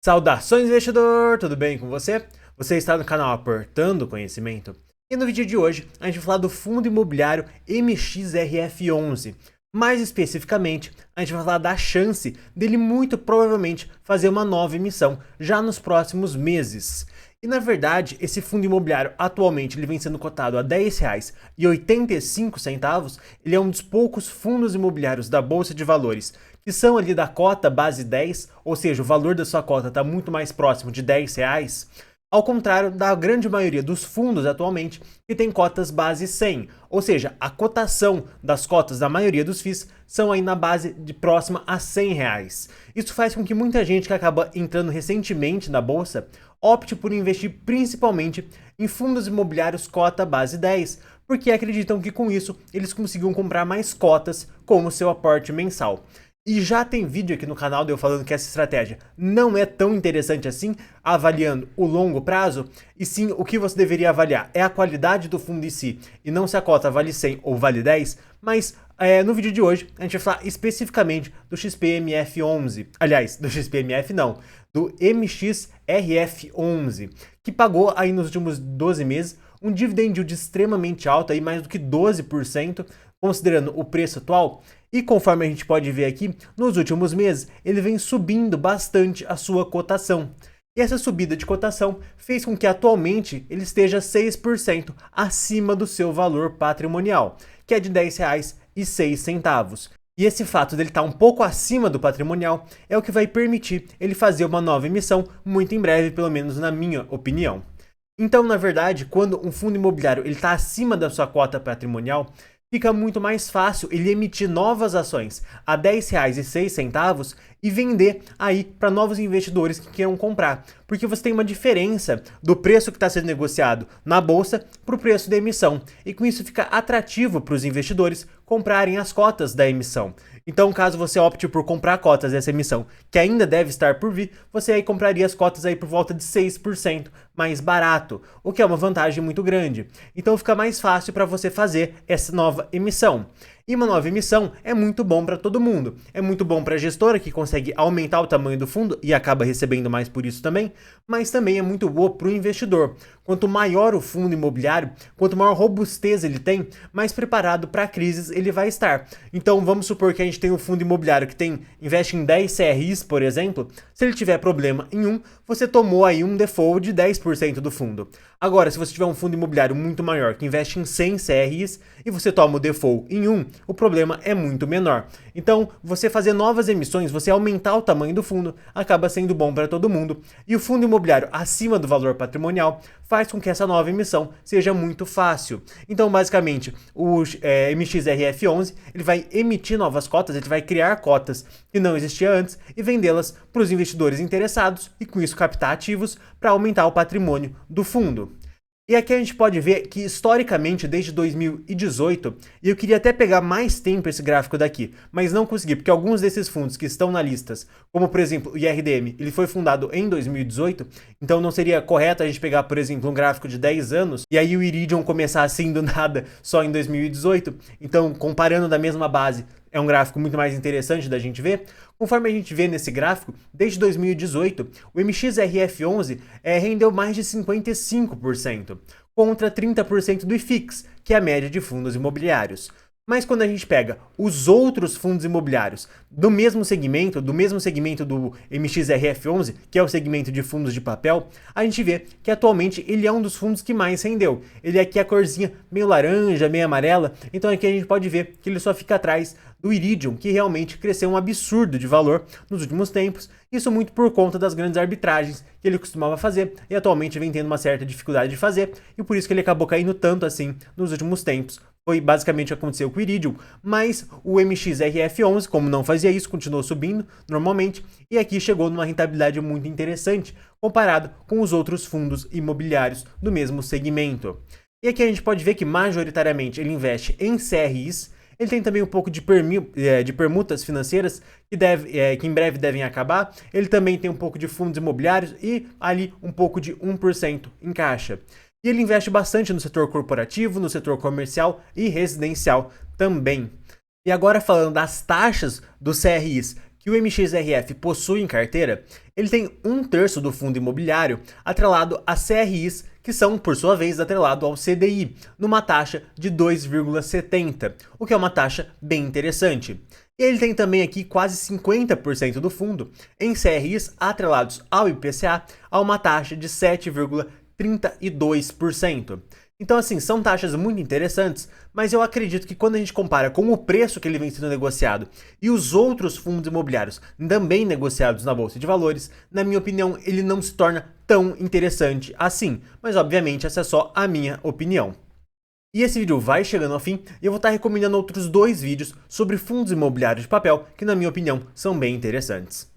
Saudações, investidor! Tudo bem com você? Você está no canal Aportando Conhecimento? E no vídeo de hoje, a gente vai falar do fundo imobiliário MXRF11. Mais especificamente, a gente vai falar da chance dele muito provavelmente fazer uma nova emissão já nos próximos meses. E na verdade, esse fundo imobiliário atualmente ele vem sendo cotado a R$10,85. Ele é um dos poucos fundos imobiliários da Bolsa de Valores que são ali da cota base 10, ou seja, o valor da sua cota está muito mais próximo de R$10, ao contrário da grande maioria dos fundos atualmente que tem cotas base 100, ou seja, a cotação das cotas da maioria dos FIIs são aí na base de próxima a R$100. Isso faz com que muita gente que acaba entrando recentemente na bolsa opte por investir principalmente em fundos imobiliários cota base 10, porque acreditam que com isso eles conseguiam comprar mais cotas como seu aporte mensal. E já tem vídeo aqui no canal de eu falando que essa estratégia não é tão interessante assim, avaliando o longo prazo, e sim o que você deveria avaliar é a qualidade do fundo em si, e não se a cota vale 100 ou vale 10, mas no vídeo de hoje a gente vai falar especificamente do XPMF11, aliás, do XPMF não, do MXRF11, que pagou aí nos últimos 12 meses um dividend yield extremamente alto, aí mais do que 12%, considerando o preço atual. E conforme a gente pode ver aqui, nos últimos meses, ele vem subindo bastante a sua cotação. E essa subida de cotação fez com que atualmente ele esteja 6% acima do seu valor patrimonial, que é de R$10,06. E esse fato dele estar um pouco acima do patrimonial é o que vai permitir ele fazer uma nova emissão muito em breve, pelo menos na minha opinião. Então, na verdade, quando um fundo imobiliário está acima da sua cota patrimonial, fica muito mais fácil ele emitir novas ações a R$10,06 e vender aí para novos investidores que queiram comprar. Porque você tem uma diferença do preço que está sendo negociado na bolsa para o preço da emissão. E com isso fica atrativo para os investidores comprarem as cotas da emissão. Então, caso você opte por comprar cotas dessa emissão, que ainda deve estar por vir, você aí compraria as cotas aí por volta de 6% mais barato, o que é uma vantagem muito grande. Então fica mais fácil para você fazer essa nova emissão. E uma nova emissão é muito bom para todo mundo. É muito bom para a gestora, que consegue aumentar o tamanho do fundo e acaba recebendo mais por isso também, mas também é muito boa para o investidor. Quanto maior o fundo imobiliário, quanto maior robustez ele tem, mais preparado para crises ele vai estar. Então vamos supor que a gente tem um fundo imobiliário que investe em 10 CRIs, por exemplo. Se ele tiver problema em um, você tomou aí um default de 10% do fundo. Agora, se você tiver um fundo imobiliário muito maior que investe em 100 CRIs e você toma o default em um, o problema é muito menor. Então, você fazer novas emissões, você aumentar o tamanho do fundo, acaba sendo bom para todo mundo. E o fundo imobiliário acima do valor patrimonial faz com que essa nova emissão seja muito fácil. Então, basicamente, o MXRF11 ele vai emitir novas cotas, ele vai criar cotas que não existiam antes e vendê-las para os investidores interessados e com isso captar ativos para aumentar o patrimônio do fundo. E aqui a gente pode ver que historicamente, desde 2018, e eu queria até pegar mais tempo esse gráfico daqui, mas não consegui, porque alguns desses fundos que estão na lista, como por exemplo o IRDM, ele foi fundado em 2018, então não seria correto a gente pegar, por exemplo, um gráfico de 10 anos, e aí o Iridium começar assim do nada só em 2018, então comparando da mesma base, é um gráfico muito mais interessante da gente ver. Conforme a gente vê nesse gráfico, desde 2018, o MXRF11 rendeu mais de 55%, contra 30% do IFIX, que é a média de fundos imobiliários. Mas quando a gente pega os outros fundos imobiliários do mesmo segmento do MXRF11, que é o segmento de fundos de papel, a gente vê que atualmente ele é um dos fundos que mais rendeu. Ele é aqui a corzinha meio laranja, meio amarela, então aqui a gente pode ver que ele só fica atrás do Iridium, que realmente cresceu um absurdo de valor nos últimos tempos, isso muito por conta das grandes arbitragens que ele costumava fazer e atualmente vem tendo uma certa dificuldade de fazer, e por isso que ele acabou caindo tanto assim nos últimos tempos. Foi basicamente o que aconteceu com o Iridium, mas o MXRF11, como não fazia isso, continuou subindo normalmente e aqui chegou numa rentabilidade muito interessante comparado com os outros fundos imobiliários do mesmo segmento. E aqui a gente pode ver que majoritariamente ele investe em CRIs. Ele tem também um pouco de permutas financeiras que em breve devem acabar. Ele também tem um pouco de fundos imobiliários e ali um pouco de 1% em caixa. E ele investe bastante no setor corporativo, no setor comercial e residencial também. E agora falando das taxas dos CRIs que o MXRF possui em carteira, ele tem 1/3 do fundo imobiliário atrelado a CRIs, que são, por sua vez, atrelado ao CDI, numa taxa de 2,70, o que é uma taxa bem interessante. E ele tem também aqui quase 50% do fundo em CRIs atrelados ao IPCA a uma taxa de 7,32%. Então, assim, são taxas muito interessantes, mas eu acredito que quando a gente compara com o preço que ele vem sendo negociado e os outros fundos imobiliários também negociados na Bolsa de Valores, na minha opinião, ele não se torna tão interessante assim. Mas, obviamente, essa é só a minha opinião. E esse vídeo vai chegando ao fim e eu vou estar recomendando outros 2 vídeos sobre fundos imobiliários de papel que, na minha opinião, são bem interessantes.